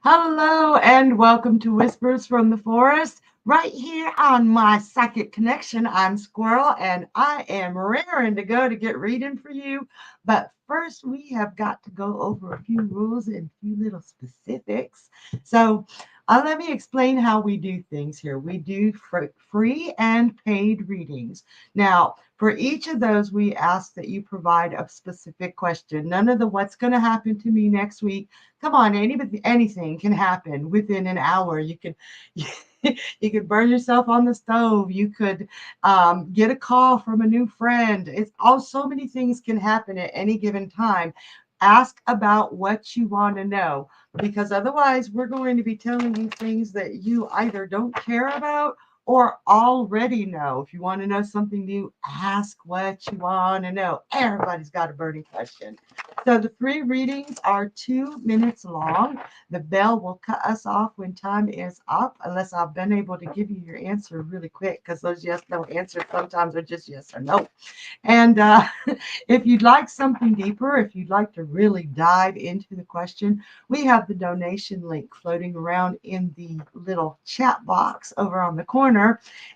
Hello and welcome to Whispers from the Forest. Right here on my Psychic Connection, I'm Squirrel and I am raring to go to get reading for you. But first, we have got to go over a few rules and a few little specifics. So let me explain how we do things here. We do free and paid readings. Now, for each of those, we ask that you provide a specific question. None of the what's going to happen to me next week. Come on, anything can happen within an hour. You could you could burn yourself on the stove. You could get a call from a new friend. It's all so many things can happen at any given time. Ask about what you want to know, because otherwise we're going to be telling you things that you either don't care about or already know. If you want to know something new, ask what you want to know. Everybody's got a burning question. So the free readings are 2 minutes long. The bell will cut us off when time is up, unless I've been able to give you your answer really quick, because those yes, no answers sometimes are just yes or no. And if you'd like something deeper, if you'd like to really dive into the question, we have the donation link floating around in the little chat box over on the corner.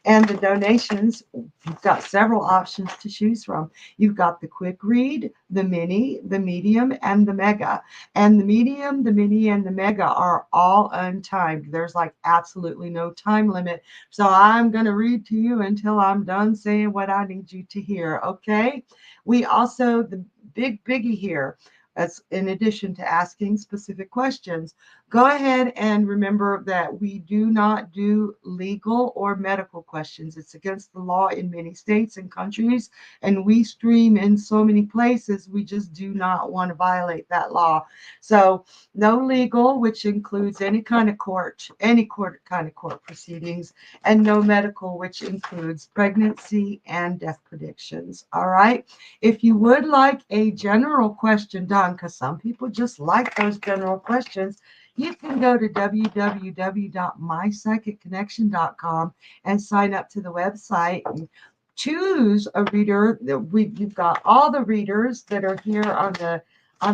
And the donations, you've got several options to choose from. You've got the quick read, the mini, the medium, and the mega. And the medium, the mini, and the mega are all untimed. There's like absolutely no time limit. So I'm going to read to you until I'm done saying what I need you to hear. Okay. We also, the big biggie here, as in addition to asking specific questions, go ahead and remember that we do not do legal or medical questions. It's against the law in many states and countries, and we stream in so many places. We just do not want to violate that law. So no legal, which includes any kind of court, kind of court proceedings, and no medical, which includes pregnancy and death predictions. All right. If you would like a general question done, because some people just like those general questions, you can go to www.mypsychicconnection.com and sign up to the website and choose a reader. You've got all the readers that are here on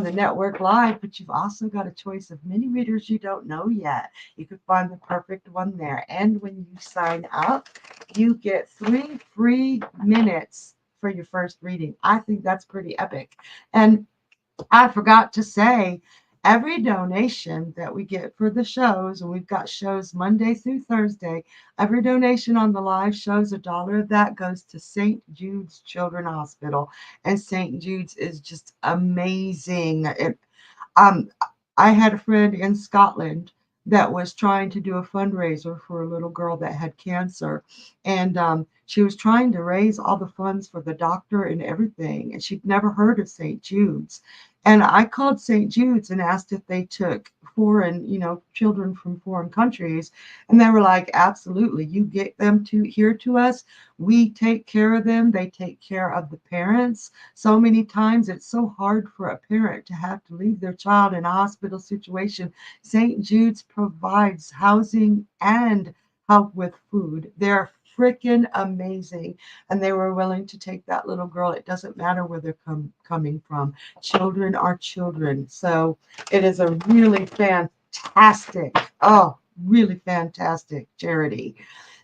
the network live, but you've also got a choice of many readers you don't know yet. You could find the perfect one there. And when you sign up, you get 3 free minutes for your first reading. I think that's pretty epic. And I forgot to say, every donation that we get for the shows, and we've got shows Monday through Thursday, every donation on the live shows, $1 of that goes to St. Jude's Children's Hospital. And St. Jude's is just amazing. I had a friend in Scotland that was trying to do a fundraiser for a little girl that had cancer. And she was trying to raise all the funds for the doctor and everything. And she'd never heard of St. Jude's. And I called St. Jude's and asked if they took children from foreign countries. And they were like, absolutely. You get them here to us. We take care of them. They take care of the parents. So many times it's so hard for a parent to have to leave their child in a hospital situation. St. Jude's provides housing and help with food. They're freaking amazing. And they were willing to take that little girl. It doesn't matter where they're coming from. Children are children. So it is a really fantastic, really fantastic charity.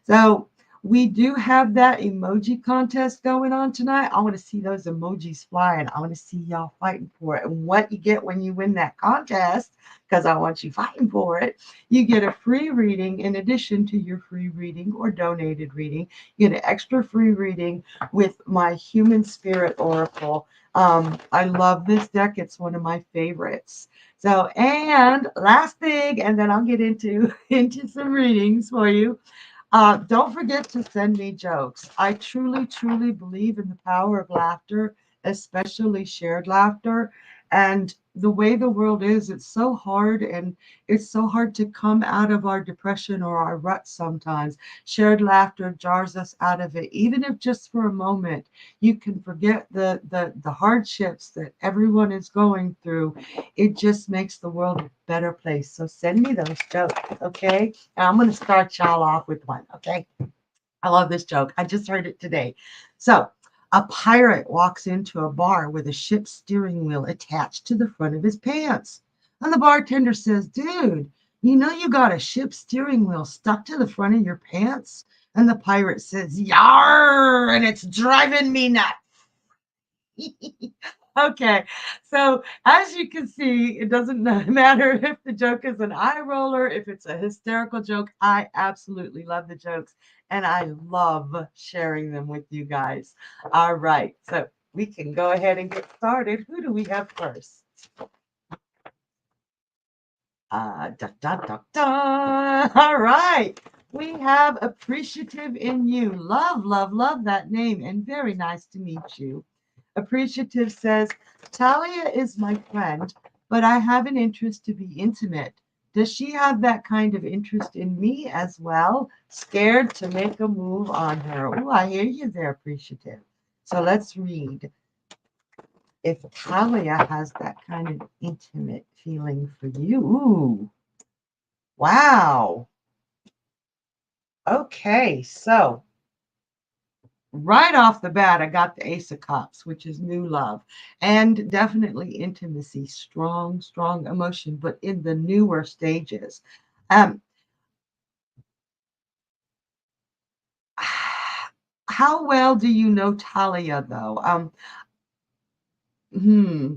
So we do have that emoji contest going on tonight. I want to see those emojis flying. I want to see y'all fighting for it. And what you get when you win that contest, because I want you fighting for it, you get a free reading in addition to your free reading or donated reading. You get an extra free reading with my Human Spirit Oracle. I love this deck. It's one of my favorites. So, and last thing, and then I'll get into some readings for you. Don't forget to send me jokes. I truly, truly believe in the power of laughter, especially shared laughter. And the way the world is, it's so hard, and it's so hard to come out of our depression or our rut sometimes. Shared laughter jars us out of it, even if just for a moment. You can forget the hardships that everyone is going through. It just makes the world a better place. So send me those jokes, okay? And I'm going to start y'all off with one, okay? I love this joke. I just heard it today. So, a pirate walks into a bar with a ship's steering wheel attached to the front of his pants. And the bartender says, Dude, you know you got a ship's steering wheel stuck to the front of your pants? And the pirate says, Yar, and it's driving me nuts. Okay, so as you can see, it doesn't matter if the joke is an eye roller, if it's a hysterical joke. I absolutely love the jokes, and I love sharing them with you guys. All right, so we can go ahead and get started. Who do we have first? Da, da, da, da. All right, we have appreciative in you. Love, love, love that name, and very nice to meet you. Appreciative says, Talia is my friend, but I have an interest to be intimate. Does she have that kind of interest in me as well? Scared to make a move on her. Oh, I hear you there, Appreciative. So let's read. If Talia has that kind of intimate feeling for you. Ooh, wow. Okay, so right off the bat, I got the Ace of Cups, which is new love and definitely intimacy, strong, strong emotion, but in the newer stages. Um, how well do you know Talia, though? Hmm.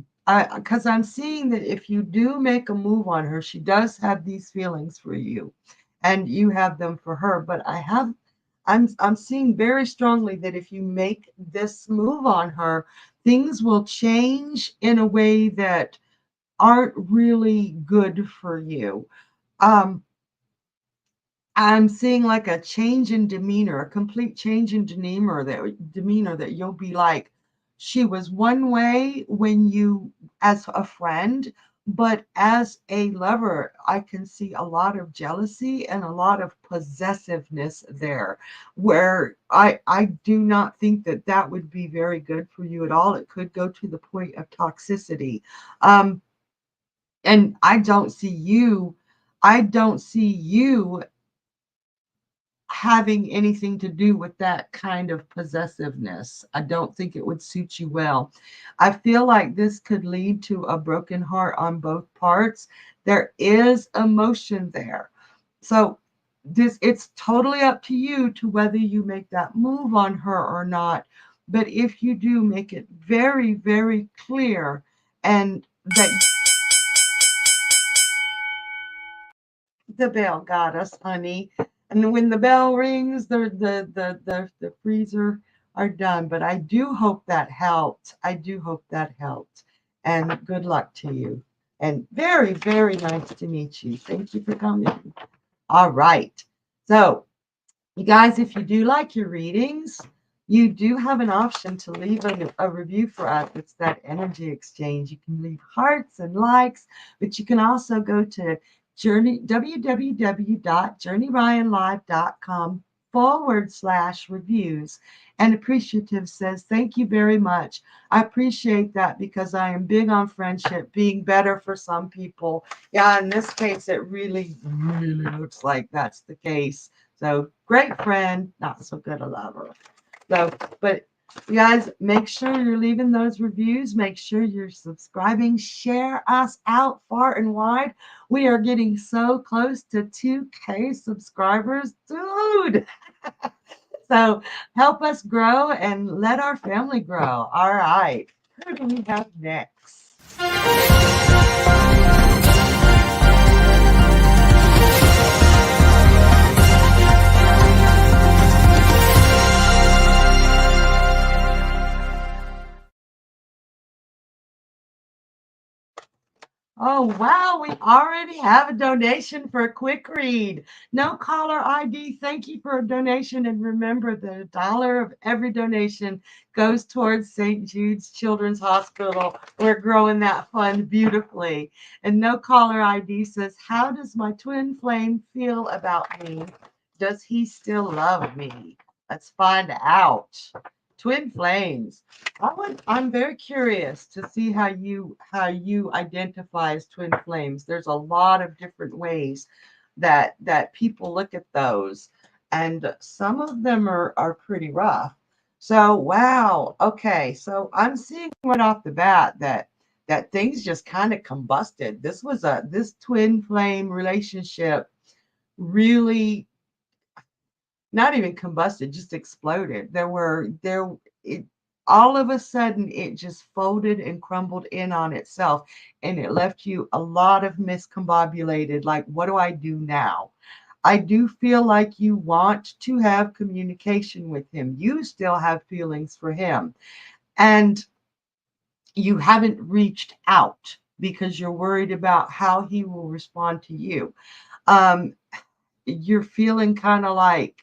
Because I'm seeing that if you do make a move on her, she does have these feelings for you, and you have them for her. But I'm seeing very strongly that if you make this move on her, things will change in a way that aren't really good for you. Um, I'm seeing like a change in demeanor, a complete change in demeanor that you'll be like, she was one way when you, as a friend, but as a lover, I can see a lot of jealousy and a lot of possessiveness there, where I do not think that that would be very good for you at all. It could go to the point of toxicity. Um, and I don't see you having anything to do with that kind of possessiveness. I don't think it would suit you well. I feel like this could lead to a broken heart on both parts. There is emotion there. So it's totally up to you to whether you make that move on her or not. But if you do, make it very, very clear and that the bell got us, honey. And when the bell rings, the freezer are done. But I do hope that helped. I do hope that helped. And good luck to you. And very, very nice to meet you. Thank you for coming. All right. So, you guys, if you do like your readings, you do have an option to leave a review for us. It's that energy exchange. You can leave hearts and likes, but you can also go to www.journeyryanlive.com/reviews. And Appreciative says, Thank you very much. I appreciate that because I am big on friendship, being better for some people. Yeah, in this case, it really, really looks like that's the case. So great friend, not so good a lover. So, but you guys, make sure you're leaving those reviews. Make sure you're subscribing. Share us out far and wide. We are getting so close to 2K subscribers. Dude. So help us grow and let our family grow. All right. Who do we have next? Oh, wow. We already have a donation for a quick read. No caller ID. Thank you for a donation. And remember, the dollar of every donation goes towards St. Jude's Children's Hospital. We're growing that fund beautifully. And no caller ID says, how does my twin flame feel about me? Does he still love me? Let's find out. Twin flames. I'm very curious to see how you identify as twin flames. There's a lot of different ways that people look at those, and some of them are pretty rough. So wow, okay. So I'm seeing right off the bat that things just kind of combusted. This twin flame relationship really not even combusted, just exploded. It all of a sudden it just folded and crumbled in on itself, and it left you a lot of miscombobulated, like, what do I do now? I do feel like you want to have communication with him. You still have feelings for him, and you haven't reached out because you're worried about how he will respond to you. Um, you're feeling kind of like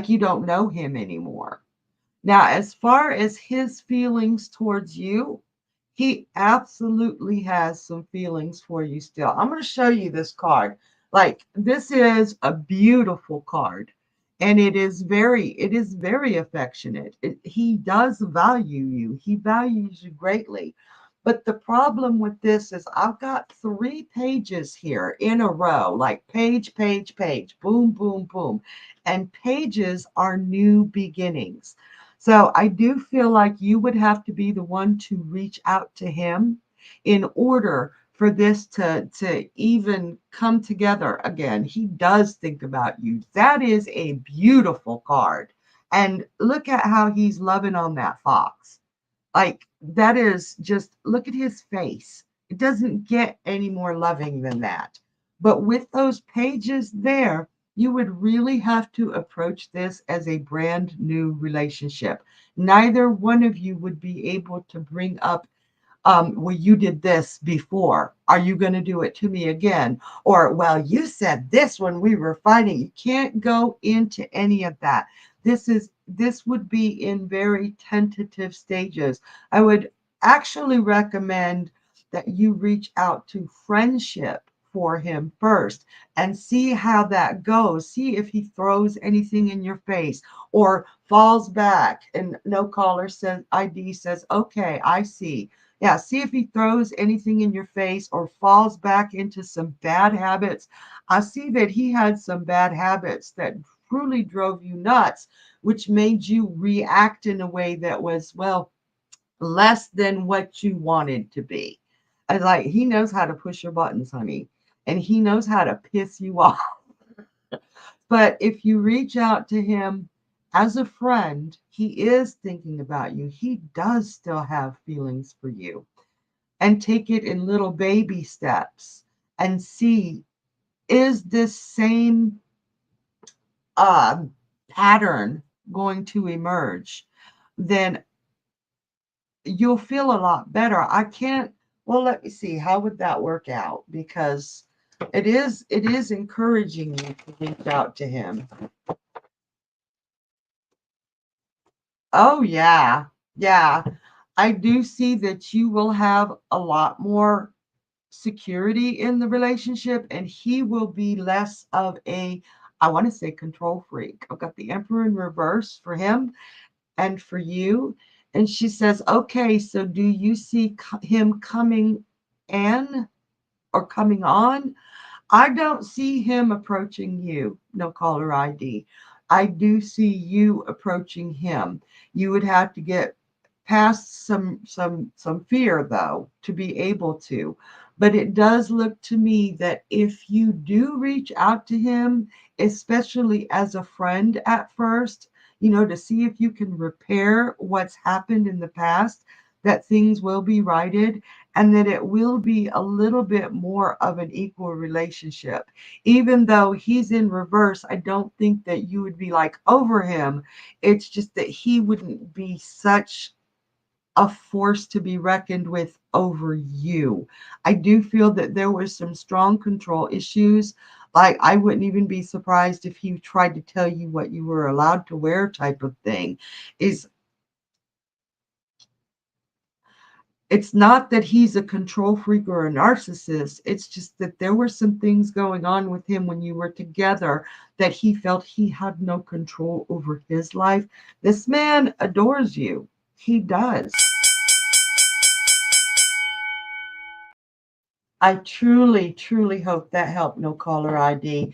you don't know him anymore. Now, as far as his feelings towards you, he absolutely has some feelings for you still. I'm going to show you this card. Like, this is a beautiful card, and it is very affectionate. He does value you. He values you greatly. But the problem with this is I've got 3 pages here in a row, like page, page, page, boom, boom, boom. And pages are new beginnings. So I do feel like you would have to be the one to reach out to him in order for this to even come together again. He does think about you. That is a beautiful card. And look at how he's loving on that fox. Like, that is just, look at his face. It doesn't get any more loving than that. But with those pages there, you would really have to approach this as a brand new relationship. Neither one of you would be able to bring up, well, you did this before. Are you going to do it to me again? Or, well, you said this when we were fighting. You can't go into any of that. This would be in very tentative stages. I would actually recommend that you reach out to friendship for him first and see how that goes. See if he throws anything in your face or falls back and no caller says ID says, okay, I see. Yeah, see if he throws anything in your face or falls back into some bad habits. I see that he had some bad habits that truly drove you nuts, which made you react in a way that was, well, less than what you wanted to be. I was like, he knows how to push your buttons, honey, and he knows how to piss you off. But if you reach out to him as a friend, he is thinking about you. He does still have feelings for you, and take it in little baby steps and see, is this same uh, pattern going to emerge? Then you'll feel a lot better. I can't, well, let me see, how would that work out? Because it is encouraging you to reach out to him. Oh yeah. Yeah. I do see that you will have a lot more security in the relationship, and he will be less of a, I want to say, control freak. I've got the Emperor in reverse for him and for you. And she says, okay, so do you see him coming in or coming on? I don't see him approaching you, no caller ID. I do see you approaching him. You would have to get past some fear though to be able to. But it does look to me that if you do reach out to him, especially as a friend at first, to see if you can repair what's happened in the past, that things will be righted and that it will be a little bit more of an equal relationship. Even though he's in reverse, I don't think that you would be like over him. It's just that he wouldn't be such a force to be reckoned with over you. I do feel that there was some strong control issues. Like, I wouldn't even be surprised if he tried to tell you what you were allowed to wear, type of thing. Is It's not that he's a control freak or a narcissist. It's just that there were some things going on with him when you were together that he felt he had no control over his life. This man adores you. He does. I truly, truly hope that helped, No Caller ID.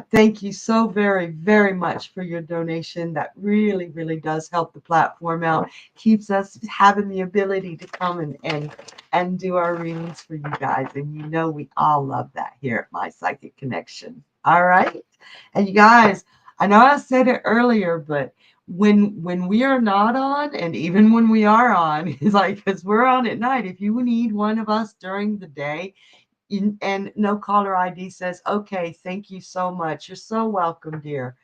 Thank you so very, very much for your donation. That really, really does help the platform out. Keeps us having the ability to come and do our readings for you guys. And you know we all love that here at My Psychic Connection. All right. And you guys, I know I said it earlier, but when we are not on, and even when we are on, it's like, because we're on at night, if you need one of us during the day, and No Caller ID says, okay, thank you so much, you're so welcome, dear.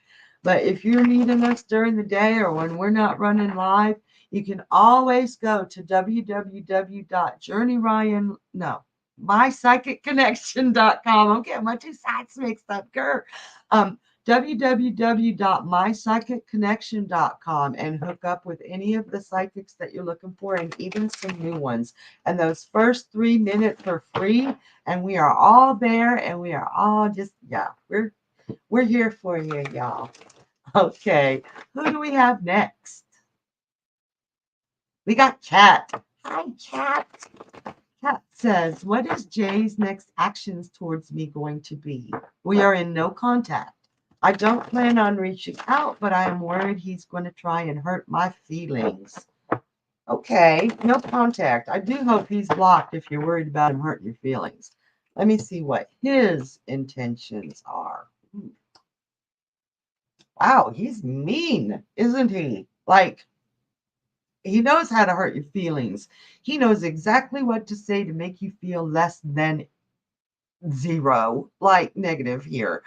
But if you're needing us during the day or when we're not running live, you can always go to www.journeyryan, no, mypsychicconnection.com. I'm getting my two sites mixed up, girl. www.mypsychicconnection.com, and hook up with any of the psychics that you're looking for, and even some new ones. And those first 3 minutes are free, and we are all there, and we are all just, yeah, we're here for you, y'all. Okay, who do we have next? We got Chat. Hi, Chat. Cat says, what is Jay's next actions towards me going to be? We are in no contact. I don't plan on reaching out, but I am worried he's going to try and hurt my feelings. Okay, no contact. I do hope he's blocked if you're worried about him hurting your feelings. Let me see what his intentions are. Wow, he's mean, isn't he? Like, he knows how to hurt your feelings. He knows exactly what to say to make you feel less than zero, like negative here.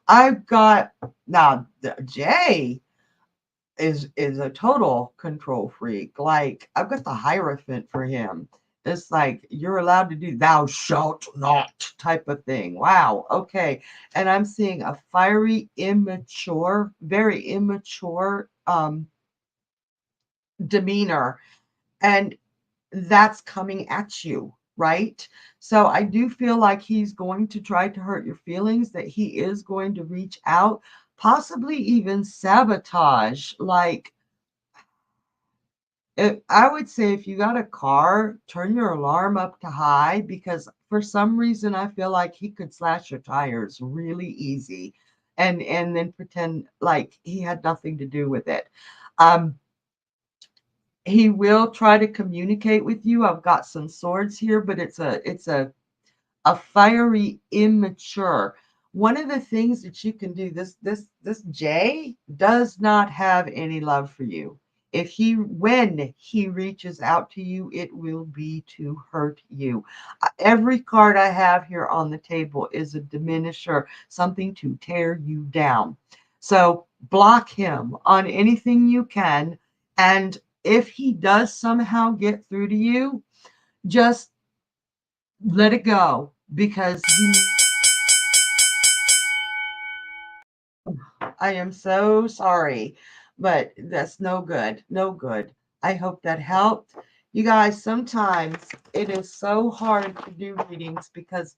I've got now Jay is a total control freak. Like, I've got the Hierophant for him. It's like, you're allowed to do thou shalt not type of thing. Wow. Okay. And I'm seeing a fiery, immature, very immature demeanor. And that's coming at you, right? So I do feel like he's going to try to hurt your feelings, that he is going to reach out, possibly even sabotage. Like, I would say, if you got a car, turn your alarm up to high, because for some reason I feel like he could slash your tires really easy, and then pretend like he had nothing to do with it. Um, he will try to communicate with you. I've got some swords here, but it's a fiery immature. One of the things that you can do, this Jay does not have any love for you. If he When he reaches out to you, it will be to hurt you. Every card I have here on the table is a diminisher, something to tear you down. So block him on anything you can. And if he does somehow get through to you, just let it go, because I am so sorry, but that's no good. No good. I hope that helped. You guys, sometimes it is so hard to do readings because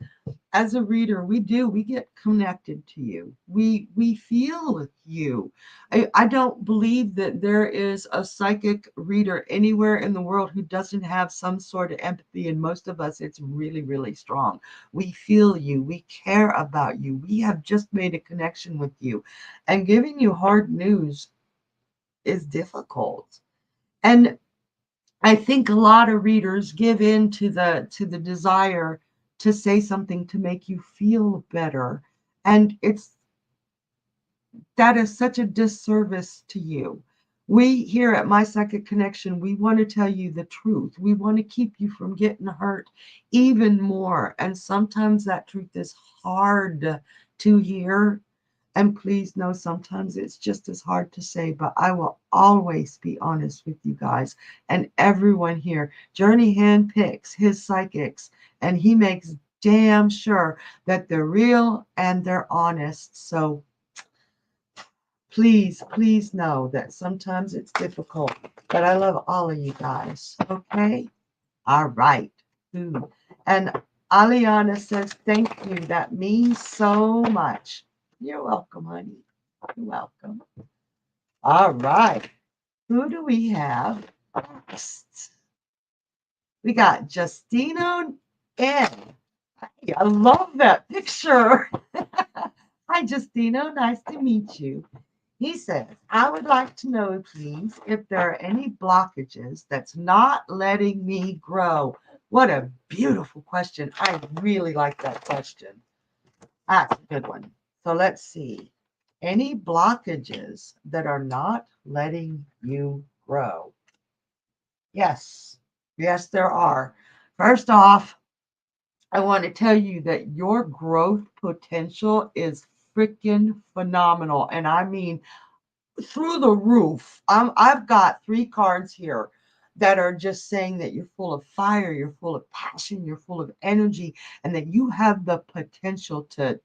as a reader, we get connected to you. We feel you. I don't believe that there is a psychic reader anywhere in the world who doesn't have some sort of empathy, and most of us, it's really, really strong. We feel you. We care about you. We have just made a connection with you, and giving you hard news is difficult. And I think a lot of readers give in to the desire to say something to make you feel better. And that is such a disservice to you. We here at My Psychic Connection, we want to tell you the truth. We want to keep you from getting hurt even more. And sometimes that truth is hard to hear. And please know sometimes it's just as hard to say, but I will always be honest with you guys and everyone here. Journey handpicks his psychics and he makes damn sure that they're real and they're honest. So please, please know that sometimes it's difficult, but I love all of you guys. Okay? All right. Ooh. And Aliana says, thank you. That means so much. You're welcome, honey. You're welcome. All right. Who do we have next? We got Justino N. Hey, I love that picture. Hi, Justino. Nice to meet you. He says, I would like to know, please, if there are any blockages that's not letting me grow. What a beautiful question. I really like that question. That's a good one. So let's see. Any blockages that are not letting you grow? Yes. Yes, there are. First off, I want to tell you that your growth potential is freaking phenomenal. And I mean, through the roof. I've got 3 cards here that are just saying that you're full of fire, you're full of passion, you're full of energy, and that you have the potential to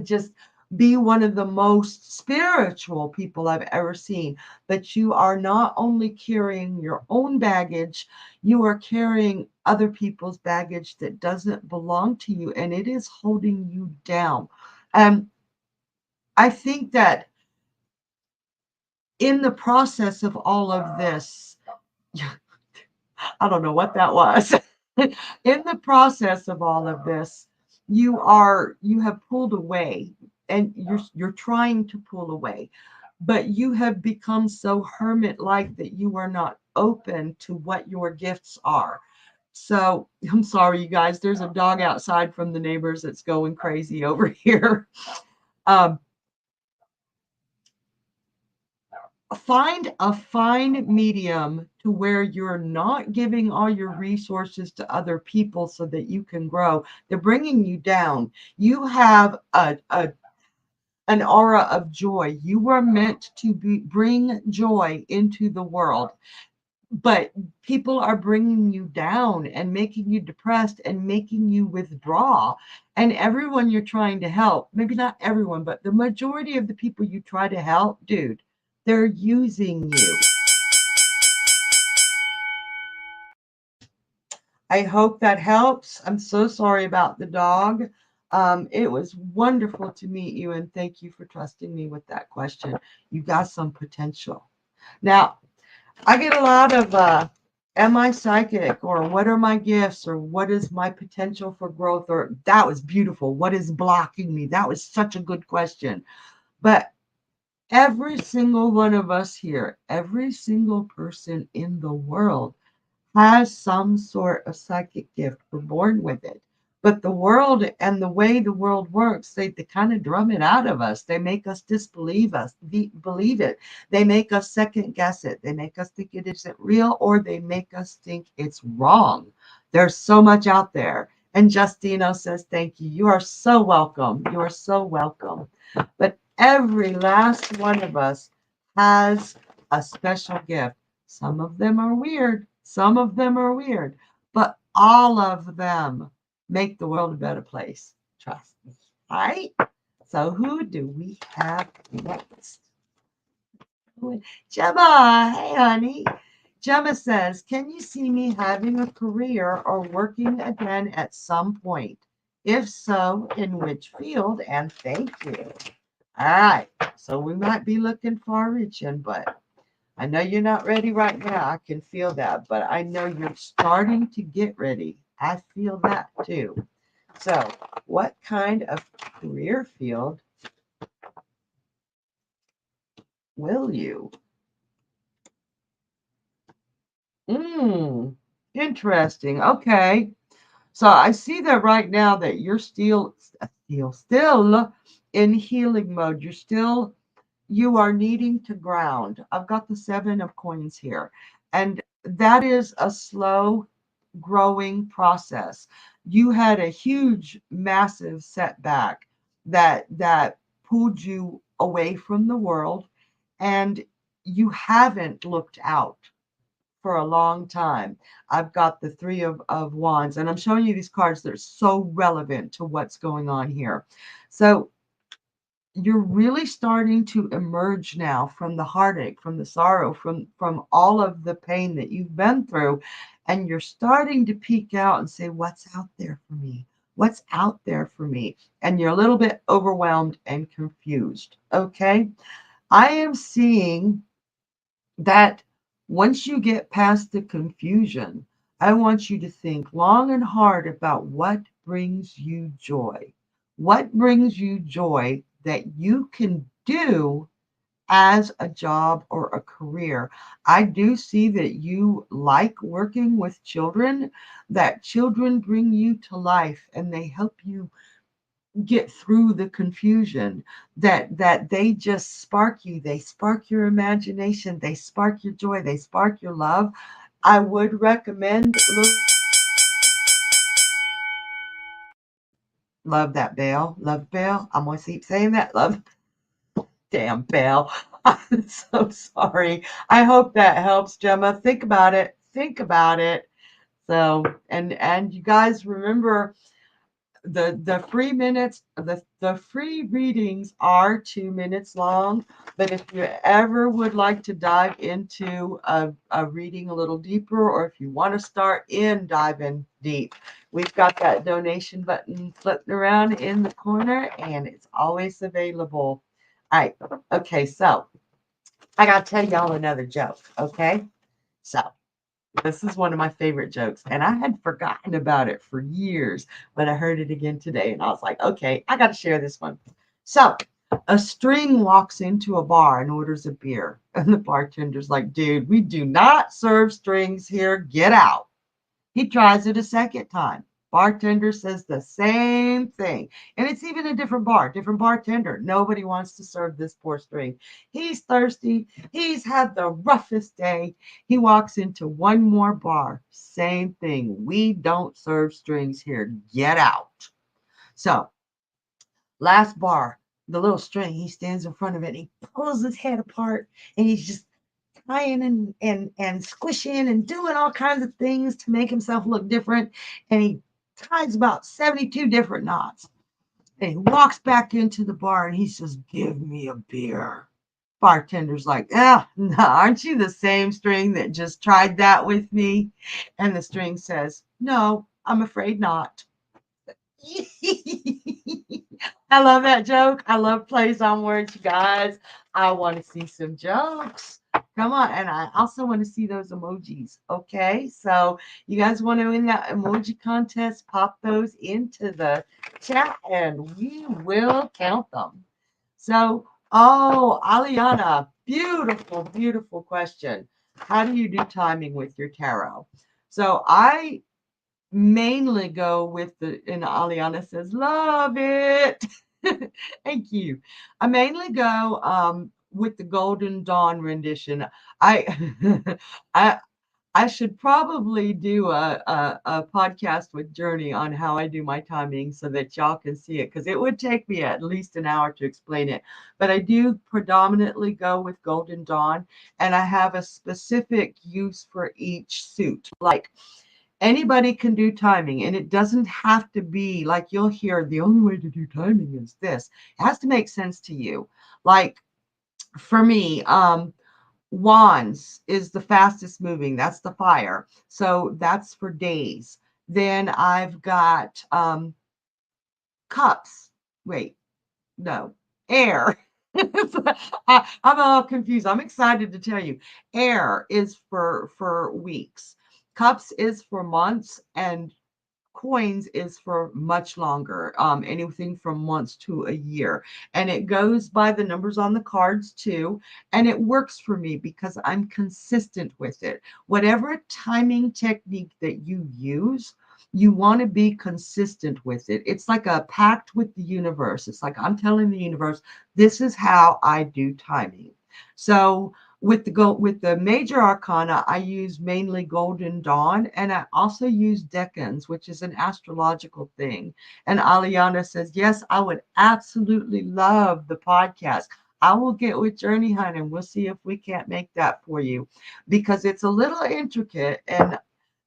just be one of the most spiritual people I've ever seen. But you are not only carrying your own baggage, you are carrying other people's baggage that doesn't belong to you, and it is holding you down. And I think that in the process of all of this, I don't know what that was. In the process of all of this, you have pulled away and you're trying to pull away, but you have become so hermit like that you are not open to what your gifts are. So I'm sorry, you guys, there's a dog outside from the neighbors that's going crazy over here. Um, Find a fine medium to where you're not giving all your resources to other people so that you can grow. They're bringing you down. You have an aura of joy. You were meant to bring joy into the world, but people are bringing you down and making you depressed and making you withdraw. And everyone you're trying to help, maybe not everyone, but the majority of the people you try to help, dude, they're using you. I hope that helps. I'm so sorry about the dog. It was wonderful to meet you, and thank you for trusting me with that question. You got some potential. Now, I get a lot of, am I psychic? Or what are my gifts? Or what is my potential for growth? Or that was beautiful. What is blocking me? That was such a good question. But every single one of us here, every single person in the world has some sort of psychic gift. We're born with it. But the world and the way the world works, they kind of drum it out of us. They make us disbelieve believe it. They make us second guess it. They make us think it isn't real, or they make us think it's wrong. There's so much out there. And Justino says, thank you. You are so welcome. You are so welcome. But every last one of us has a special gift. Some of them are weird. Some of them are weird, but all of them make the world a better place. Trust me. All right. So who do we have next? Gemma. Hey, honey. Gemma says, can you see me having a career or working again at some point? If so, in which field? And thank you. All right. So we might be looking far reaching, but I know you're not ready right now. I can feel that, but I know you're starting to get ready. I feel that too. So, what kind of career field will you? Interesting. Okay. So I see that right now that you're still in healing mode. You are needing to ground. I've got the 7 of coins here. And that is a slow growing process. You had a huge, massive setback that pulled you away from the world, and you haven't looked out for a long time. I've got the Three of Wands, and I'm showing you these cards that are so relevant to what's going on here. So you're really starting to emerge now from the heartache, from the sorrow, from all of the pain that you've been through, and you're starting to peek out and say, what's out there for me? What's out there for me? And you're a little bit overwhelmed and confused. Okay. I am seeing that once you get past the confusion, I want you to think long and hard about what brings you joy. What brings you joy that you can do as a job or a career? I do see that you like working with children, that children bring you to life and they help you get through the confusion, that they just spark you, they spark your imagination, they spark your joy, they spark your love. I would recommend love that bell, love bell. I'm gonna keep saying that, love damn bell. I'm so sorry. I hope that helps, Gemma. Think about it, think about it. So, and you guys remember, the free minutes, the free readings are 2 minutes long. But if you ever would like to dive into a reading a little deeper, or if you want to start in diving deep, we've got that donation button flipping around in the corner, and it's always available. All right. Okay, so I gotta tell y'all another joke. Okay, so this is one of my favorite jokes, and I had forgotten about it for years, but I heard it again today, and I was like, okay, I got to share this one. So, a string walks into a bar and orders a beer, and the bartender's like, dude, we do not serve strings here. Get out. He tries it a second time. Bartender says the same thing. And it's even a different bar, different bartender. Nobody wants to serve this poor string. He's thirsty. He's had the roughest day. He walks into one more bar. Same thing. We don't serve strings here. Get out. So, last bar, the little string, he stands in front of it. And he pulls his head apart, and he's just trying and squishing and doing all kinds of things to make himself look different. And he ties about 72 different knots. And he walks back into the bar and he says, give me a beer. Bartender's like, ah, no, aren't you the same string that just tried that with me? And the string says, no, I'm afraid not. I love that joke. I love plays on words, you guys. I want to see some jokes. Come on. And I also want to see those emojis. Okay. So you guys want to win that emoji contest? Pop those into the chat and we will count them. So, oh, Aliana, beautiful, beautiful question. How do you do timing with your tarot? So I mainly go with the, and Aliana says, love it. Thank you. I mainly go with the Golden Dawn rendition. I I I should probably do a podcast with Journey on how I do my timing so that y'all can see it, because it would take me at least an hour to explain it. But I do predominantly go with Golden Dawn, and I have a specific use for each suit. Like, anybody can do timing, and it doesn't have to be like you'll hear the only way to do timing is this. It has to make sense to you. Like for me, wands is the fastest moving. That's the fire. So that's for days. Then I've got cups. Wait, no, air. I'm all confused. I'm excited to tell you. Air is for weeks. Cups is for months, and coins is for much longer, anything from months to a year. And it goes by the numbers on the cards too. And it works for me because I'm consistent with it. Whatever timing technique that you use, you want to be consistent with it. It's like a pact with the universe. It's like I'm telling the universe, this is how I do timing. So with the major arcana, I use mainly Golden Dawn, and I also use decans, which is an astrological thing. And Aliana says, yes, I would absolutely love the podcast. I will get with Journey Hunt and we'll see if we can't make that for you, because it's a little intricate and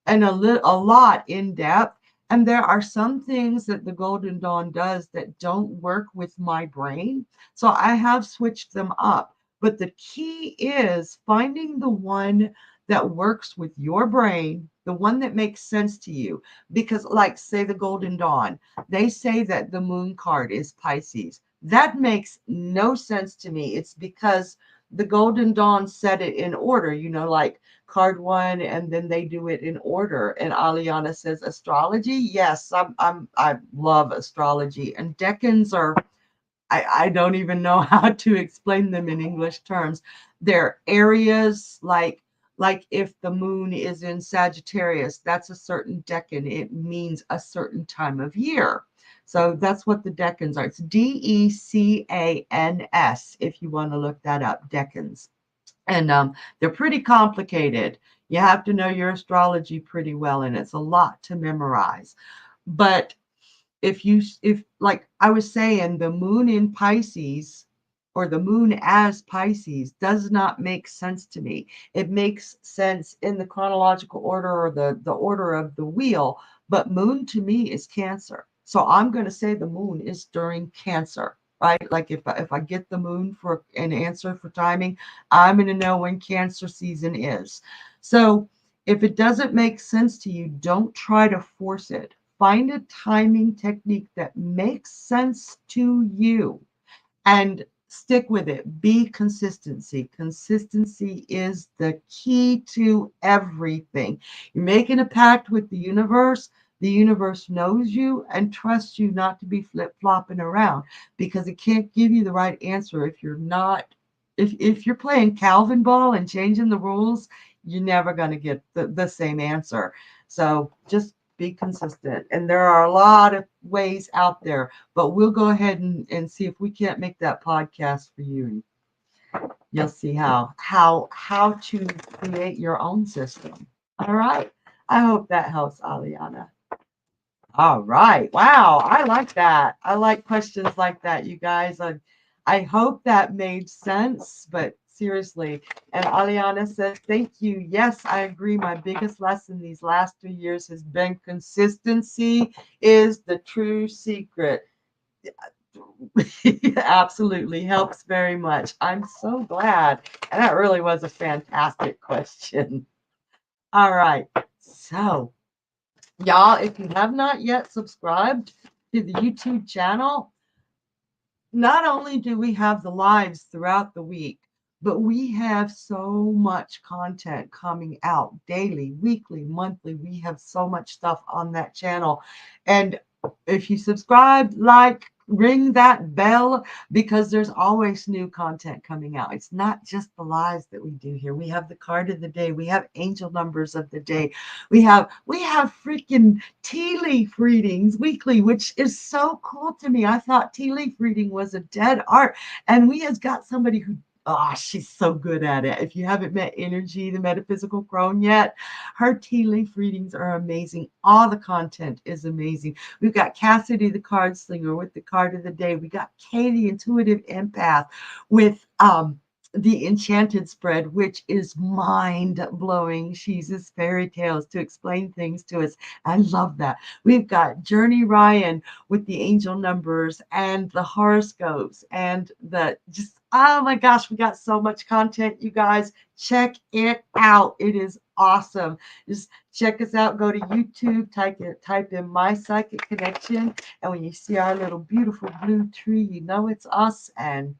a lot in depth. And there are some things that the Golden Dawn does that don't work with my brain. So I have switched them up. But the key is finding the one that works with your brain, the one that makes sense to you. Because, like, say, the Golden Dawn, they say that the moon card is Pisces. That makes no sense to me. It's because the Golden Dawn set it in order, like card one, and then they do it in order. And Aliana says astrology. Yes, I love astrology. And decans are, I don't even know how to explain them in English terms. They're areas like if the moon is in Sagittarius, that's a certain decan. It means a certain time of year. So that's what the decans are. It's Decans, if you want to look that up, decans. And they're pretty complicated. You have to know your astrology pretty well, and it's a lot to memorize. But if like I was saying, the moon in Pisces or the moon as Pisces does not make sense to me. It makes sense in the chronological order or the order of the wheel, but moon to me is Cancer. So I'm going to say the moon is during Cancer, right? Like if I get the moon for an answer for timing, I'm going to know when Cancer season is. So if it doesn't make sense to you, don't try to force it. Find a timing technique that makes sense to you and stick with it. Be consistency. Consistency is the key to everything. You're making a pact with the universe. The universe knows you and trusts you not to be flip-flopping around, because it can't give you the right answer if you're not, if you're playing Calvin ball and changing the rules, you're never going to get the same answer. So just be consistent. And there are a lot of ways out there, but we'll go ahead and see if we can't make that podcast for you. You'll see how to create your own system. All right. I hope that helps, Aliana. All right. Wow. I like that. I like questions like that, you guys. I hope that made sense, but seriously. And Aliana says, thank you. Yes, I agree. My biggest lesson these last 2 years has been consistency is the true secret. Absolutely helps very much. I'm so glad. And that really was a fantastic question. All right. So, y'all, if you have not yet subscribed to the YouTube channel, not only do we have the lives throughout the week, but we have so much content coming out daily, weekly, monthly. We have so much stuff on that channel. And if you subscribe, like, ring that bell, because there's always new content coming out. It's not just the lives that we do here. We have the card of the day. We have angel numbers of the day. We have freaking tea leaf readings weekly, which is so cool to me. I thought tea leaf reading was a dead art, and we has got somebody who, oh, she's so good at it. If you haven't met Energy, the metaphysical crone, yet, her tea leaf readings are amazing. All the content is amazing. We've got Cassidy, the card slinger, with the card of the day. We got Katie, intuitive empath, with the enchanted spread, which is mind blowing. She uses fairy tales to explain things to us. I love that. We've got Journey Ryan with the angel numbers and the horoscopes and the just, oh my gosh, we got so much content, you guys. Check it out. It is awesome. Just check us out. Go to YouTube, type in My Psychic Connection, and when you see our little beautiful blue tree, you know it's us. And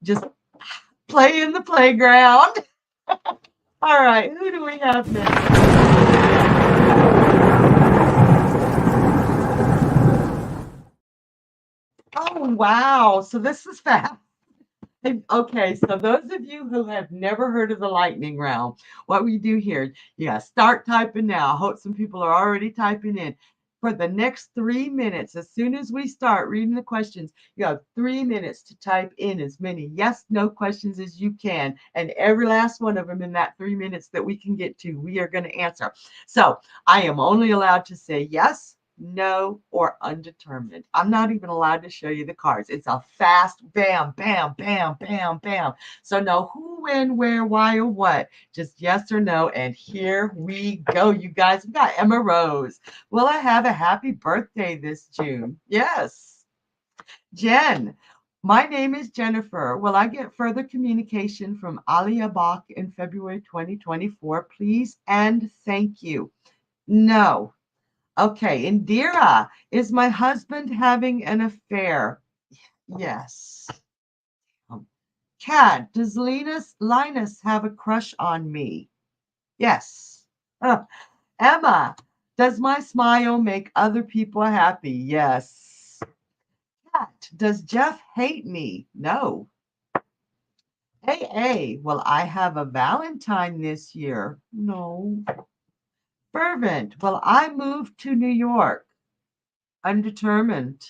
just play in the playground. All right, who do we have next? Oh, wow. So this is fast. Okay, so those of you who have never heard of the lightning round, what we do here, yeah, start typing now. I hope some people are already typing in. for the next 3 minutes. As soon as we start reading the questions, you have 3 minutes to type in as many yes, no questions as you can. And every last one of them in that 3 minutes that we can get to, we are going to answer. So I am only allowed to say yes, no, or undetermined. I'm not even allowed to show you the cards. It's a fast bam, bam, bam, bam, bam. So no who, when, where, why, or what. Just yes or no. And here we go, you guys. We got Emma Rose. Will I have a happy birthday this June? Yes. Jen. My name is Jennifer. Will I get further communication from Alia Bach in February 2024? Please and thank you. No. Okay, Indira, is my husband having an affair? Yes. Kat, does Linus have a crush on me? Yes. Emma, does my smile make other people happy? Yes. Kat, does Jeff hate me? No. AA, will I have a Valentine this year? No. Fervent, will I move to New York? Undetermined.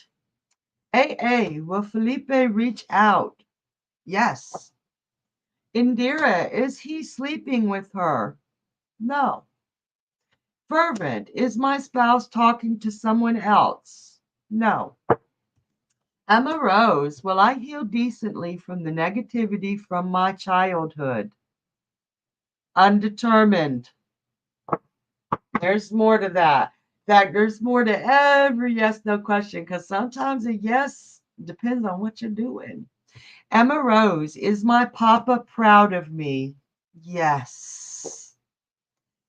AA, will Felipe reach out? Yes. Indira, is he sleeping with her? No. Fervent, is my spouse talking to someone else? No. Emma Rose, will I heal decently from the negativity from my childhood? Undetermined. There's more to that. In fact, there's more to every yes, no question because sometimes a yes depends on what you're doing. Emma Rose, is my papa proud of me? Yes.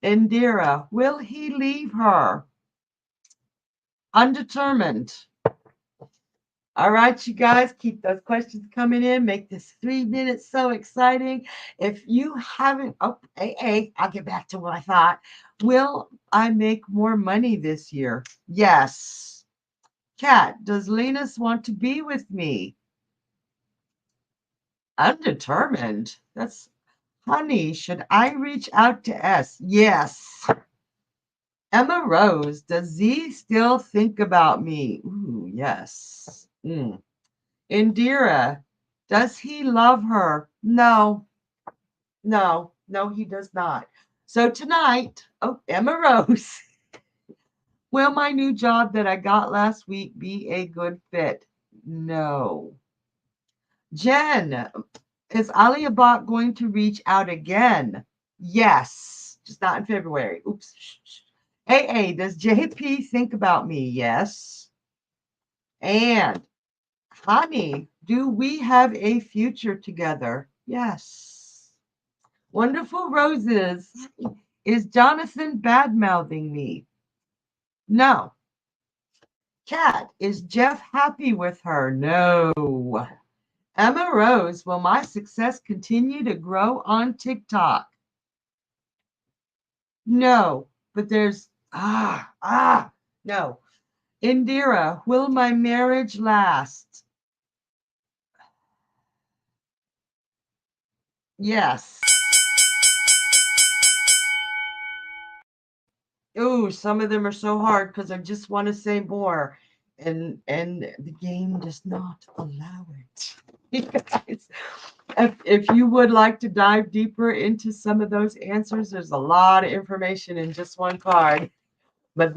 Indira, will he leave her? Undetermined. All right, you guys, keep those questions coming in. Make this 3 minutes so exciting. If you haven't, I'll get back to what I thought. Will I make more money this year? Yes. Kat, does Linus want to be with me? Undetermined. That's honey. Should I reach out to S? Yes. Emma Rose, does Z still think about me? Ooh, yes. Indira, does he love her? No, no, he does not. So tonight, Emma Rose, will my new job that I got last week be a good fit? No. Jen, is Aliyabot going to reach out again? Yes, just not in February. Oops. AA, does JP think about me? Yes. And honey, do we have a future together? Yes. Wonderful Roses, is Jonathan bad-mouthing me? No. Kat, is Jeff happy with her? No. Emma Rose, will my success continue to grow on TikTok? No, but there's, no. Indira, will my marriage last? Yes. Oh, some of them are so hard because I just want to say more, and the game does not allow it. You guys, if you would like to dive deeper into some of those answers, there's a lot of information in just one card. But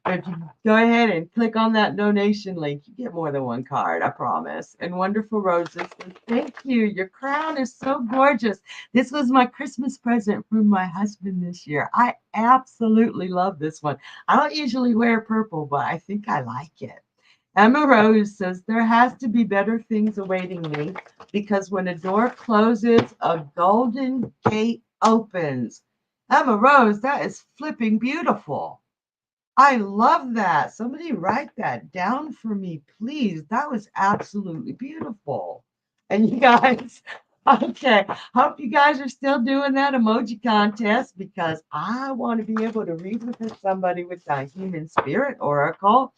if you go ahead and click on that donation link, you get more than one card, I promise. And Wonderful Roses, thank you. Your crown is so gorgeous. This was my Christmas present from my husband this year. I absolutely love this one. I don't usually wear purple, but I think I like it. Emma Rose says, there has to be better things awaiting me because when a door closes, a golden gate opens. Emma Rose, that is flipping beautiful. I love that. Somebody write that down for me, please. That was absolutely beautiful. And you guys, okay, hope you guys are still doing that emoji contest because I want to be able to read with somebody with a human spirit oracle.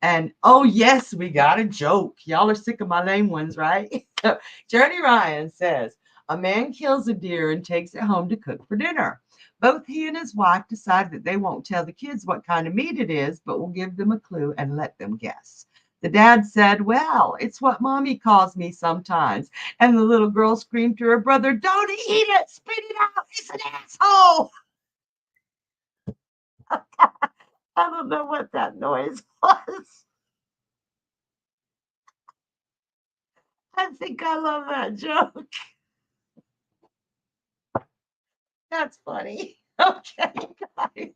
And oh, yes, we got a joke. Y'all are sick of my lame ones, right? Journey Ryan says, A man kills a deer and takes it home to cook for dinner. Both he and his wife decide that they won't tell the kids what kind of meat it is, but will give them a clue and let them guess. The dad said, "Well, it's what mommy calls me sometimes." And the little girl screamed to her brother, "Don't eat it! Spit it out! It's an asshole!" I don't know what that noise was. I think I love that joke. That's funny. Okay, guys.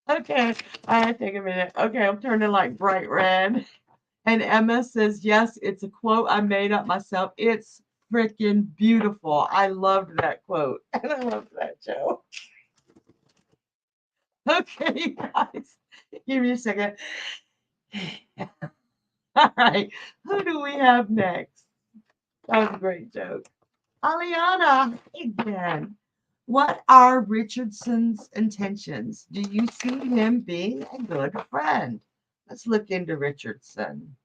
Okay, all right, take a minute. Okay, I'm turning like bright red. And Emma says, yes, it's a quote I made up myself. It's freaking beautiful. I loved that quote. And I love that joke. Okay, guys. Give me a second. All right. Who do we have next? That was a great joke. Aliana, again. What are Richardson's intentions? Do you see him being a good friend? Let's look into Richardson.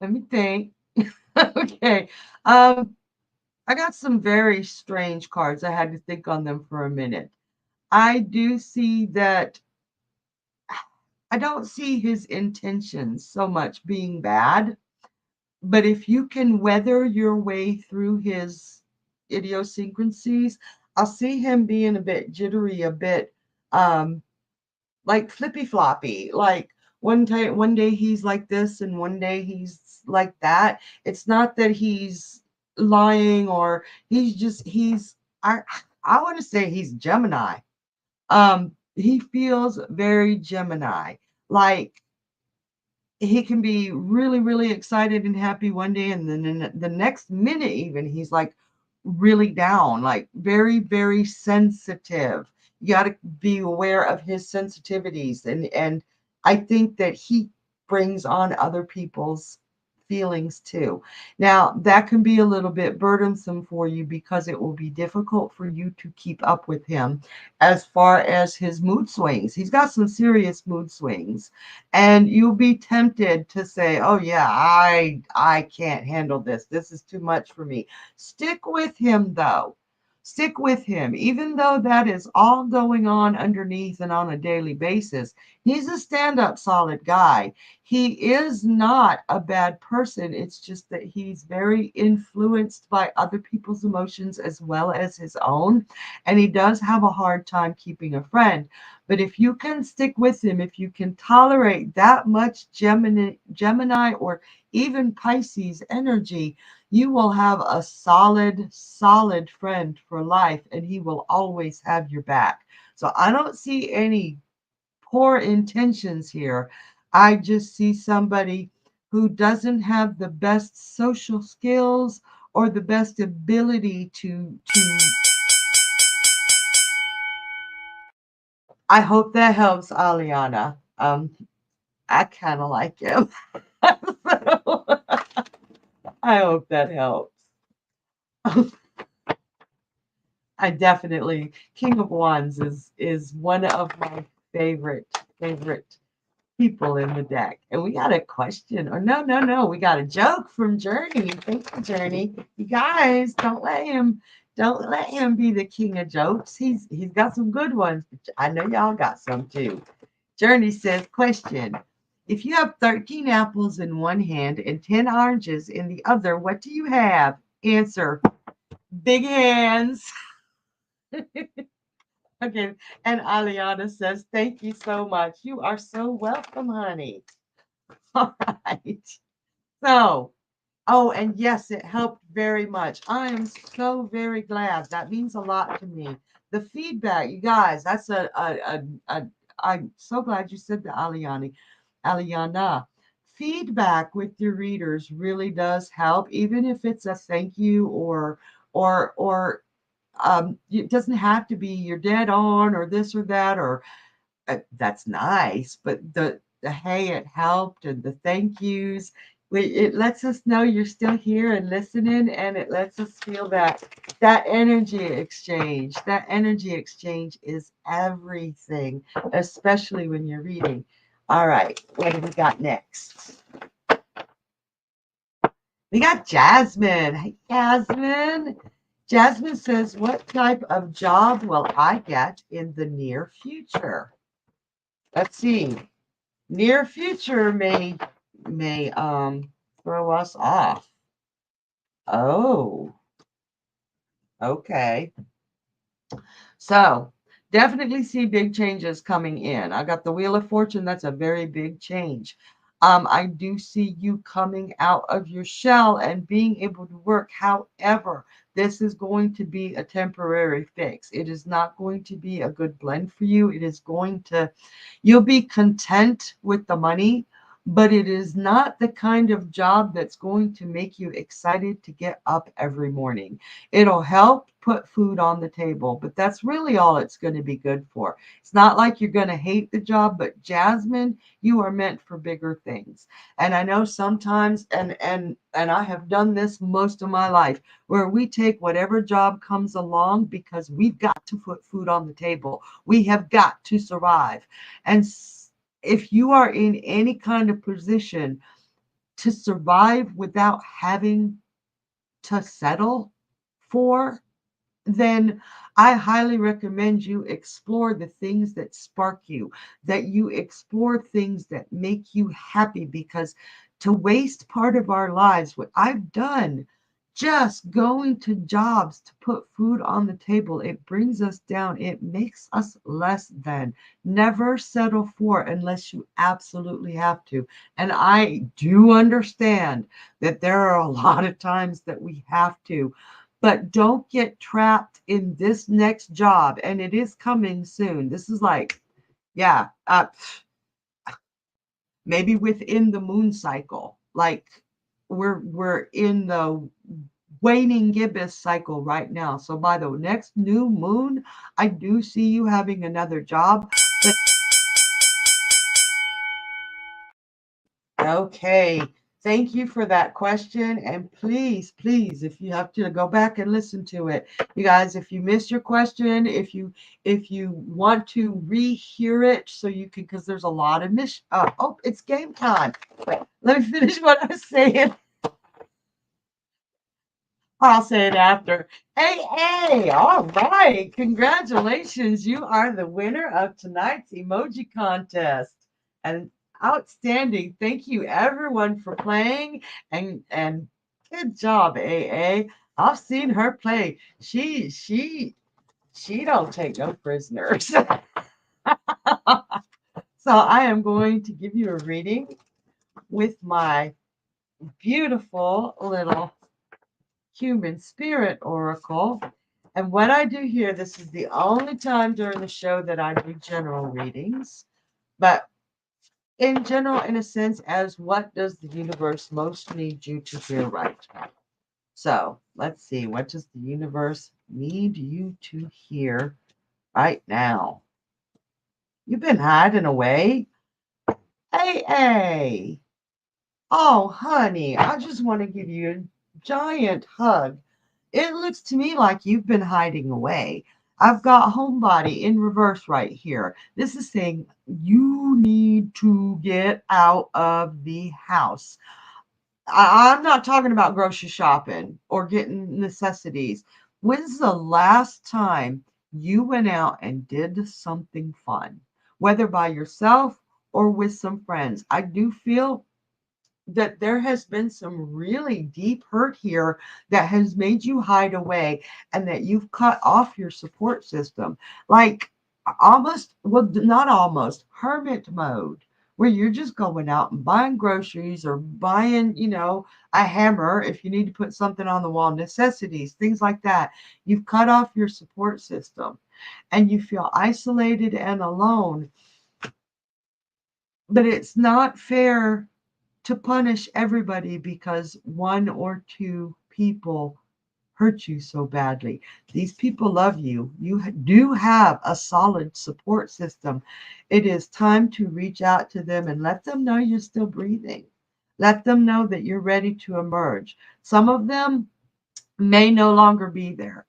Let me think. Okay. I got some very strange cards. I had to think on them for a minute. I do see that I don't see his intentions so much being bad, but if you can weather your way through his idiosyncrasies, I'll see him being a bit jittery, a bit like flippy floppy. Like one day he's like this and one day he's like that. It's not that he's lying or he's I want to say he's Gemini. He feels very Gemini. Like he can be really, really excited and happy one day, and then in the next minute, even he's like really down, like very, very sensitive. You got to be aware of his sensitivities, and I think that he brings on other people's feelings too. Now, that can be a little bit burdensome for you because it will be difficult for you to keep up with him as far as his mood swings. He's got some serious mood swings and you'll be tempted to say, "Oh yeah, I can't handle this. This is too much for me." Stick with him though. Stick with him even though that is all going on underneath and on a daily basis. He's a stand-up solid guy. He is not a bad person. It's just that he's very influenced by other people's emotions as well as his own, and he does have a hard time keeping a friend. But if you can stick with him, if you can tolerate that much Gemini or even Pisces energy, you will have a solid, solid friend for life, and he will always have your back. So I don't see any poor intentions here. I just see somebody who doesn't have the best social skills or the best ability to I hope that helps, Aliana. I kind of like him. So, I hope that helps. I definitely King of Wands is one of my favorite people in the deck. And we got a question. Or no, we got a joke from Journey. Thank you, Journey. You guys, don't let him be the king of jokes. He's got some good ones. But I know y'all got some too. Journey says, question. If you have 13 apples in one hand and 10 oranges in the other, what do you have? Answer, big hands. Okay. And Aliana says, thank you so much. You are so welcome, honey. All right. So, oh, and yes, it helped very much. I am so very glad. That means a lot to me. The feedback, you guys, that's I'm so glad you said that, Aliana. Feedback with your readers really does help, even if it's a thank you or it doesn't have to be you're dead on or this or that or that's nice, but the hey, it helped and the thank yous, It lets us know you're still here and listening, and it lets us feel that energy exchange. That energy exchange is everything, especially when you're reading. All right, what do we got next? We got Jasmine. Hey, Jasmine. Jasmine says, what type of job will I get in the near future? Let's see. Near future may throw us off. Oh, okay. So definitely see big changes coming in. I got the Wheel of Fortune. That's a very big change. I do see you coming out of your shell and being able to work. However, this is going to be a temporary fix. It is not going to be a good blend for you. It is going to, you'll be content with the money, but it is not the kind of job that's going to make you excited to get up every morning. It'll help put food on the table, but that's really all it's going to be good for. It's not like you're going to hate the job, but Jasmine, you are meant for bigger things. And I know sometimes, and I have done this most of my life, where we take whatever job comes along because we've got to put food on the table. We have got to survive. And if you are in any kind of position to survive without having to settle for, then I highly recommend you explore the things that spark you, that you explore things that make you happy, because to waste part of our lives, what I've done, just going to jobs to put food on the table, it brings us down. It makes us less than. Never settle for unless you absolutely have to. And I do understand that there are a lot of times that we have to, but don't get trapped in this next job. And it is coming soon. This is like, yeah, maybe within the moon cycle. Like we're in the waning gibbous cycle right now. So by the next new moon, I do see you having another job. But okay. Thank you for that question. And please, please, if you have to go back and listen to it, you guys, if you missed your question, if you want to rehear it so you can, because there's a lot of oh, it's game time. Wait, let me finish what I was saying. I'll say it after. Hey, hey, all right. Congratulations. You are the winner of tonight's emoji contest. And outstanding. Thank you everyone for playing, and good job, AA. I've seen her play. She don't take no prisoners. So I am going to give you a reading with my beautiful little human spirit oracle. And what I do here, this is the only time during the show that I do general readings, but in general, in a sense, as what does the universe most need you to hear right now? So let's see, what does the universe need you to hear right now? You've been hiding away. Hey, hey. Oh, honey, I just want to give you a giant hug. It looks to me like you've been hiding away. I've got homebody in reverse right here. This is saying you need to get out of the house. I'm not talking about grocery shopping or getting necessities. When's the last time you went out and did something fun, whether by yourself or with some friends? I do feel that there has been some really deep hurt here that has made you hide away, and that you've cut off your support system. Like almost, well, not almost, hermit mode, where you're just going out and buying groceries or buying, a hammer if you need to put something on the wall, necessities, things like that. You've cut off your support system and you feel isolated and alone. But it's not fair to punish everybody because one or two people hurt you so badly. These people love you. You do have a solid support system. It is time to reach out to them and let them know you're still breathing. Let them know that you're ready to emerge. Some of them may no longer be there.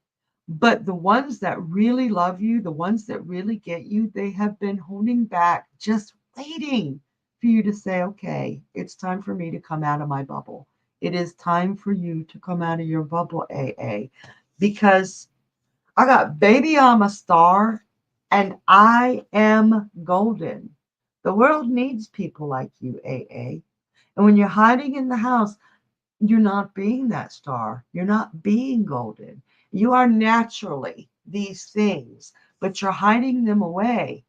But the ones that really love you, the ones that really get you, they have been holding back, just waiting for you to say, okay, it's time for me to come out of my bubble. It is time for you to come out of your bubble, AA. Because I got, baby, I'm a star and I am golden. The world needs people like you, AA. And when you're hiding in the house, you're not being that star. You're not being golden. You are naturally these things, but you're hiding them away.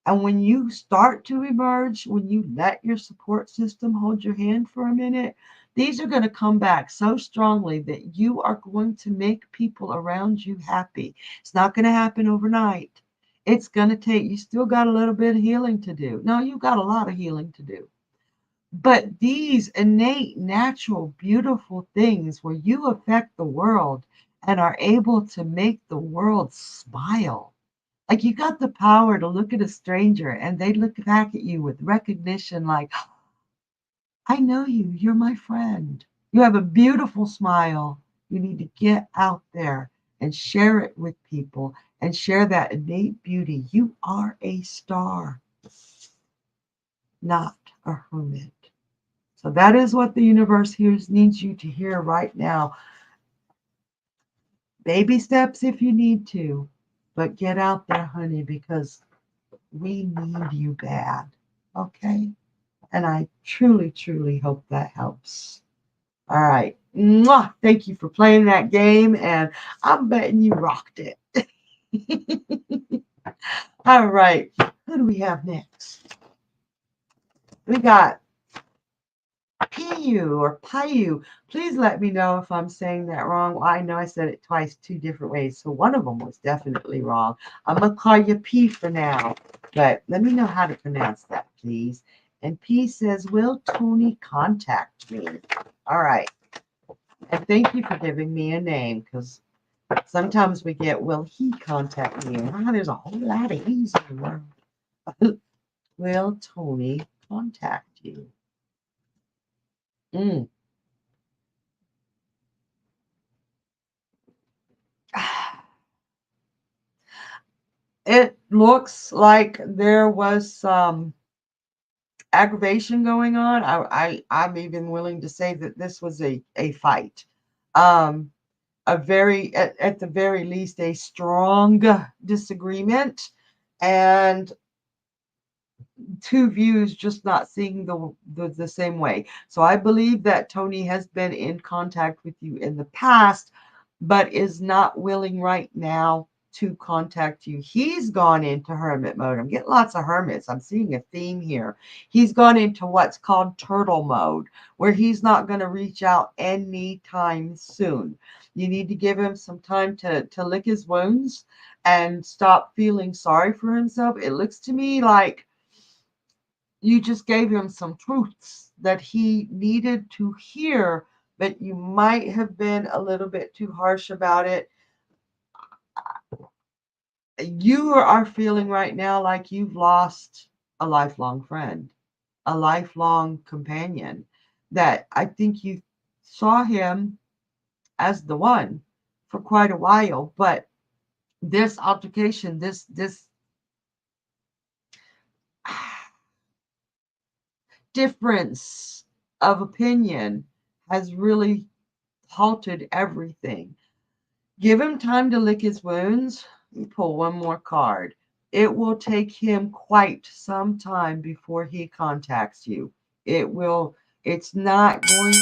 And when you start to emerge, when you let your support system hold your hand for a minute, these are going to come back so strongly that you are going to make people around you happy. It's not going to happen overnight. It's going to take, you still got a little bit of healing to do. No, you've got a lot of healing to do. But these innate, natural, beautiful things where you affect the world and are able to make the world smile. Like you got the power to look at a stranger and they look back at you with recognition like, I know you, you're my friend. You have a beautiful smile. You need to get out there and share it with people and share that innate beauty. You are a star, not a hermit. So that is what the universe needs you to hear right now. Baby steps if you need to, but get out there, honey, because we need you bad. Okay? And I truly, truly hope that helps. All right. Mwah! Thank you for playing that game, and I'm betting you rocked it. All right. Who do we have next? We got Piyu or Payu. Please let me know if I'm saying that wrong. Well, I know I said it twice, two different ways, so one of them was definitely wrong. I'm going to call you P for now, but let me know how to pronounce that, please. And P says, will Tony contact me? All right. And thank you for giving me a name, because sometimes we get, will he contact me? And there's a whole lot of e's in the world. Will Tony contact you? Mm. It looks like there was some aggravation going on. I'm even willing to say that this was a fight. Um, at the very least, a strong disagreement and two views just not seeing the same way. So I believe that Tony has been in contact with you in the past, but is not willing right now to contact you. He's gone into hermit mode. I'm getting lots of hermits. I'm seeing a theme here. He's gone into what's called turtle mode, where he's not going to reach out anytime soon. You need to give him some time to lick his wounds and stop feeling sorry for himself. It looks to me like you just gave him some truths that he needed to hear, but you might have been a little bit too harsh about it. You are feeling right now like you've lost a lifelong friend, a lifelong companion, that I think you saw him as the one for quite a while, but this altercation, this difference of opinion has really halted everything. Give him time to lick his wounds. Let me pull one more card. It will take him quite some time before he contacts you. It's not going,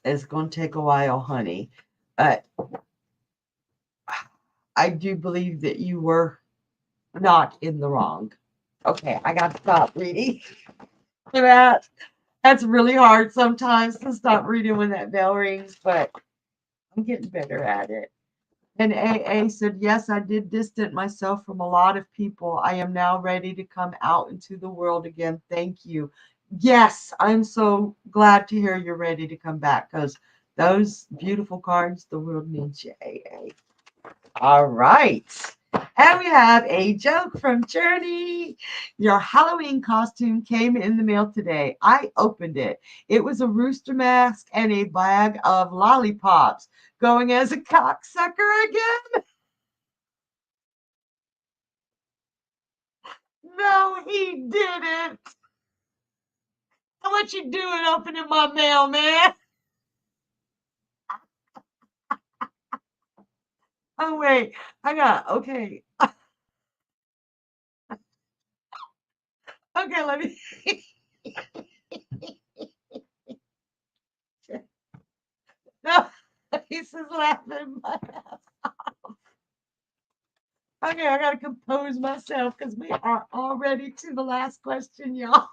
it's going to take a while, honey. Uh, I do believe that you were not in the wrong. Okay, I got to stop reading that. That's really hard sometimes to stop reading when that bell rings, but I'm getting better at it. And AA said, yes, I did distance myself from a lot of people. I am now ready to come out into the world again. Thank you. Yes, I'm so glad to hear you're ready to come back, because those beautiful cards, the world needs you, AA. All right. And we have a joke from Journey. Your Halloween costume came in the mail today. I opened it. It was a rooster mask and a bag of lollipops. Going as a cocksucker again? No, he didn't. What you doing opening my mail, man? Oh, wait. Okay. Okay, let me. No, he's just laughing my ass. Okay, I gotta compose myself because we are already to the last question, y'all.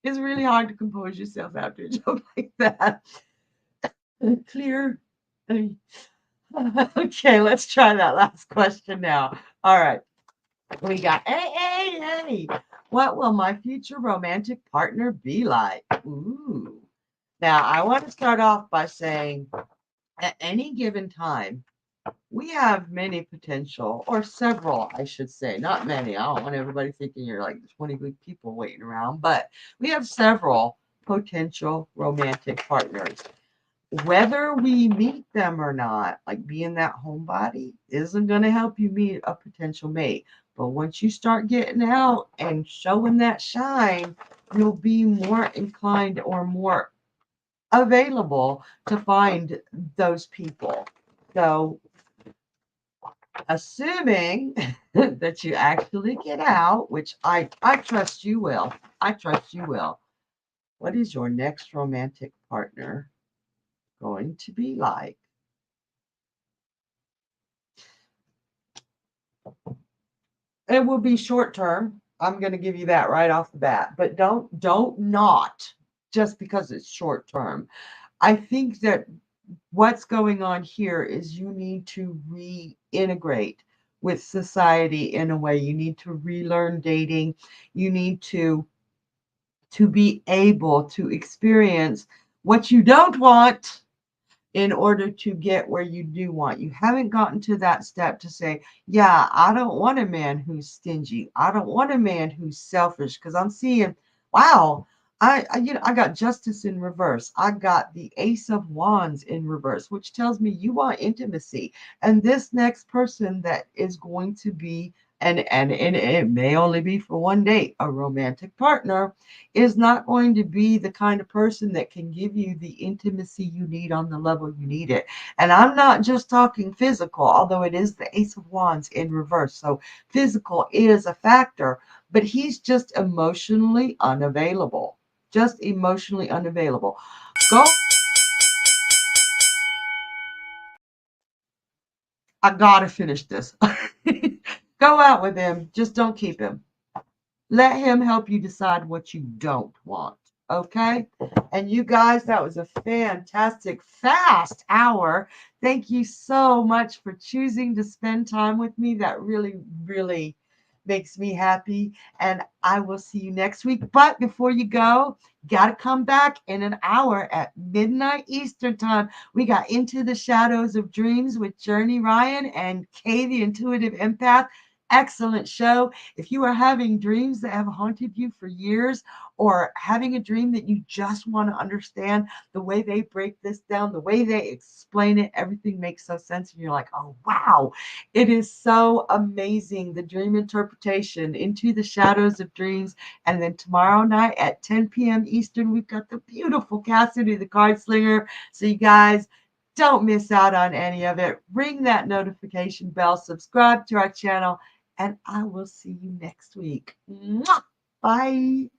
It's really hard to compose yourself after a joke like that. Clear. Okay, let's try that last question now. All right. We got hey. What will my future romantic partner be like? Ooh. Now, I want to start off by saying at any given time, we have many potential, or several, I should say, not many. I don't want everybody thinking you're like 20 good people waiting around, but we have several potential romantic partners. Whether we meet them or not, like being that homebody, isn't going to help you meet a potential mate. But once you start getting out and showing that shine, you'll be more inclined or more available to find those people. So, assuming that you actually get out, which I trust you will, I trust you will. What is your next romantic partner going to be like? It will be short term. I'm going to give you that right off the bat. But don't not just because it's short term. I think that what's going on here is you need to reintegrate with society in a way. You need to relearn dating. You need to be able to experience what you don't want in order to get where you do want. You haven't gotten to that step to say, yeah, I don't want a man who's stingy. I don't want a man who's selfish because I'm seeing, wow, I got justice in reverse. I got the ace of wands in reverse, which tells me you want intimacy. And this next person that is going to be and it may only be for one date, a romantic partner is not going to be the kind of person that can give you the intimacy you need on the level you need it. And I'm not just talking physical, although it is the Ace of Wands in reverse. So physical is a factor, but he's just emotionally unavailable. Just emotionally unavailable. Go. I gotta finish this. Go out with him. Just don't keep him. Let him help you decide what you don't want. Okay. And you guys, that was a fantastic, fast hour. Thank you so much for choosing to spend time with me. That really makes me happy. And I will see you next week. But before you go, got to come back in an hour at midnight Eastern time. We got Into the Shadows of Dreams with Journey Ryan and Kay, the Intuitive Empath. Excellent show. If you are having dreams that have haunted you for years, or having a dream that you just want to understand the way they break this down, the way they explain it, everything makes so sense. And you're like, oh, wow, it is so amazing. The dream interpretation, Into the Shadows of Dreams. And then tomorrow night at 10 p.m. Eastern, we've got the beautiful Cassidy, the Card Slinger. So you guys, don't miss out on any of it. Ring that notification bell, subscribe to our channel, and I will see you next week. Mwah! Bye.